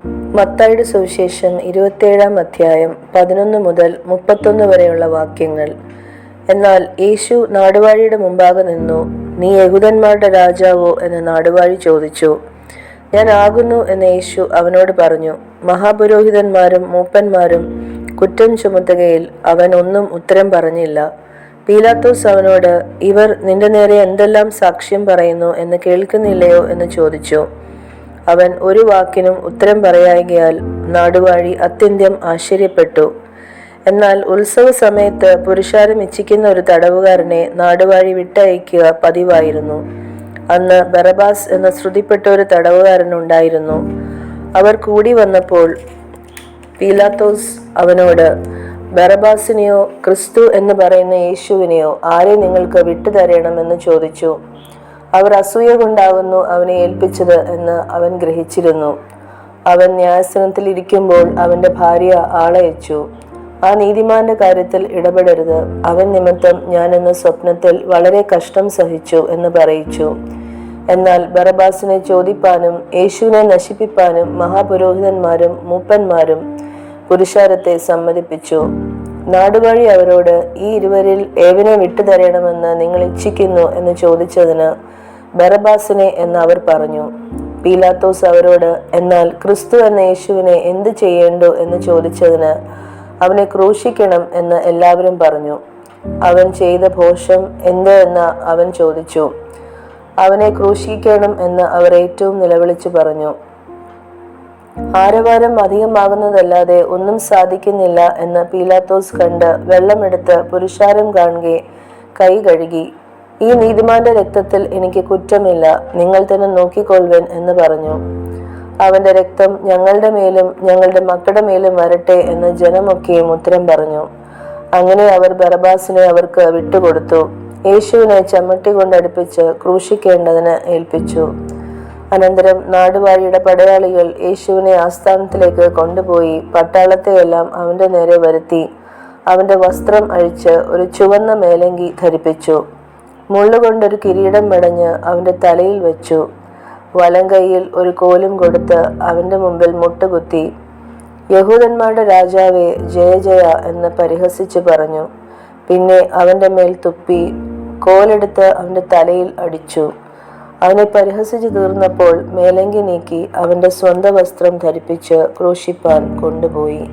മത്തായിയുടെ സുവിശേഷം 27 അധ്യായം 11 മുതൽ 31 വരെയുള്ള വാക്യങ്ങൾ. എന്നാൽ യേശു നാടുവാഴിയുടെ മുമ്പാകെ നിന്നു. നീ യഹൂദന്മാരുടെ രാജാവോ എന്ന് നാടുവാഴി ചോദിച്ചു. ഞാൻ ആകുന്നു എന്ന് യേശു അവനോട് പറഞ്ഞു. മഹാപുരോഹിതന്മാരും മൂപ്പന്മാരും കുറ്റം ചുമത്തുകയിൽ അവൻ ഒന്നും ഉത്തരം പറഞ്ഞില്ല. പീലാത്തോസ് അവനോട്, ഇവർ നിന്റെ നേരെ എന്തെല്ലാം സാക്ഷ്യം പറയുന്നു എന്ന് കേൾക്കുന്നില്ലയോ എന്ന് ചോദിച്ചു. അവൻ ഒരു വാക്കിനും ഉത്തരം പറയായ്കയാൽ നാടുവാഴി അത്യന്തം ആശ്ചര്യപ്പെട്ടു. എന്നാൽ ഉത്സവ സമയത്ത് പുരുഷാരം ഇച്ഛിക്കുന്ന ഒരു തടവുകാരനെ നാടുവാഴി വിട്ടയക്കുക പതിവായിരുന്നു. അന്ന് ബറബാസ് എന്ന ശ്രുതിപ്പെട്ട ഒരു തടവുകാരനുണ്ടായിരുന്നു. അവർ കൂടി വന്നപ്പോൾ പീലാത്തോസ് അവനോട്, ബറബാസിനെയോ ക്രിസ്തു എന്ന് പറയുന്ന യേശുവിനെയോ ആരെ നിങ്ങൾക്ക് വിട്ടുതരണമെന്ന് ചോദിച്ചു. അവർ അസൂയ കൊണ്ടാകുന്നു അവനെ ഏൽപ്പിച്ചത് എന്ന് അവൻ ഗ്രഹിച്ചിരുന്നു. അവൻ ന്യായാസനത്തിൽ ഇരിക്കുമ്പോൾ അവന്റെ ഭാര്യ ആളയച്ചു, ആ നീതിമാന്റെ കാര്യത്തിൽ ഇടപെടരുത്, അവൻ നിമിത്തം ഞാൻ ഇന്ന് സ്വപ്നത്തിൽ വളരെ കഷ്ടം സഹിച്ചു എന്ന് പറയിച്ചു. എന്നാൽ ബറബാസിനെ ചോദിപ്പാനും യേശുവിനെ നശിപ്പിപ്പാനും മഹാപുരോഹിതന്മാരും മൂപ്പന്മാരും പുരുഷാരത്തെ സമ്മതിപ്പിച്ചു. നാടുവാഴി അവരോട്, ഈ ഇരുവരിൽ ഏവനെ വിട്ടുതരണമെന്ന് നിങ്ങൾ ഇച്ഛിക്കുന്നു എന്ന് ചോദിച്ചതിന് ബറബാസിനെ എന്ന് അവർ പറഞ്ഞു. പീലാത്തോസ് അവരോട്, എന്നാൽ ക്രിസ്തു എന്ന യേശുവിനെ എന്ത് ചെയ്യേണ്ടു എന്ന് ചോദിച്ചതിന് അവനെ ക്രൂശിക്കണം എന്ന് എല്ലാവരും പറഞ്ഞു. അവൻ ചെയ്ത ഭോഷം എന്ത് എന്ന് അവൻ ചോദിച്ചു. അവനെ ക്രൂശിക്കണം എന്ന് അവർ ഏറ്റവും നിലവിളിച്ചു പറഞ്ഞു. ആരവാരം അധികമാകുന്നതല്ലാതെ ഒന്നും സാധിക്കുന്നില്ല എന്ന് പീലാത്തോസ് കണ്ട് വെള്ളമെടുത്ത് പുരുഷാരം കാണുകെ കൈ കഴുകി, ഈ നീതിമാന്റെ രക്തത്തിൽ എനിക്ക് കുറ്റമില്ല, നിങ്ങൾ തന്നെ നോക്കിക്കൊള്ളുവൻ എന്ന് പറഞ്ഞു. അവന്റെ രക്തം ഞങ്ങളുടെ മേലും ഞങ്ങളുടെ മക്കളുടെ മേലും വരട്ടെ എന്ന് ജനമൊക്കെയും ഉത്തരം പറഞ്ഞു. അങ്ങനെ അവർ ബറബാസിനെ അവർക്ക് വിട്ടുകൊടുത്തു. യേശുവിനെ ചമ്മട്ടി കൊണ്ടടുപ്പിച്ച് ക്രൂശിക്കേണ്ടതിന് ഏൽപ്പിച്ചു. അനന്തരം നാടുവാഴിയുടെ പടയാളികൾ യേശുവിനെ ആസ്ഥാനത്തിലേക്ക് കൊണ്ടുപോയി പട്ടാളത്തെയെല്ലാം അവന്റെ നേരെ വരുത്തി അവന്റെ വസ്ത്രം അഴിച്ച് ഒരു ചുവന്ന മേലങ്കി ധരിപ്പിച്ചു. മുള്ളുകൊണ്ടൊരു കിരീടം മെടഞ്ഞ് അവന്റെ തലയിൽ വെച്ചു. വലം കൈയിൽ ഒരു കോലും കൊടുത്ത് അവന്റെ മുമ്പിൽ മുട്ടുകുത്തി, യഹൂദന്മാരുടെ രാജാവേ ജയ ജയ എന്ന് പരിഹസിച്ചു പറഞ്ഞു. പിന്നെ അവന്റെ മേൽ തുപ്പി കോലെടുത്ത് അവന്റെ തലയിൽ അടിച്ചു. അവനെ പരിഹസിച്ചു തീർന്നപ്പോൾ മേലങ്കി നീക്കി അവന്റെ സ്വന്തം വസ്ത്രം ധരിപ്പിച്ച് ക്രൂശിപ്പാൻ കൊണ്ടുപോയി.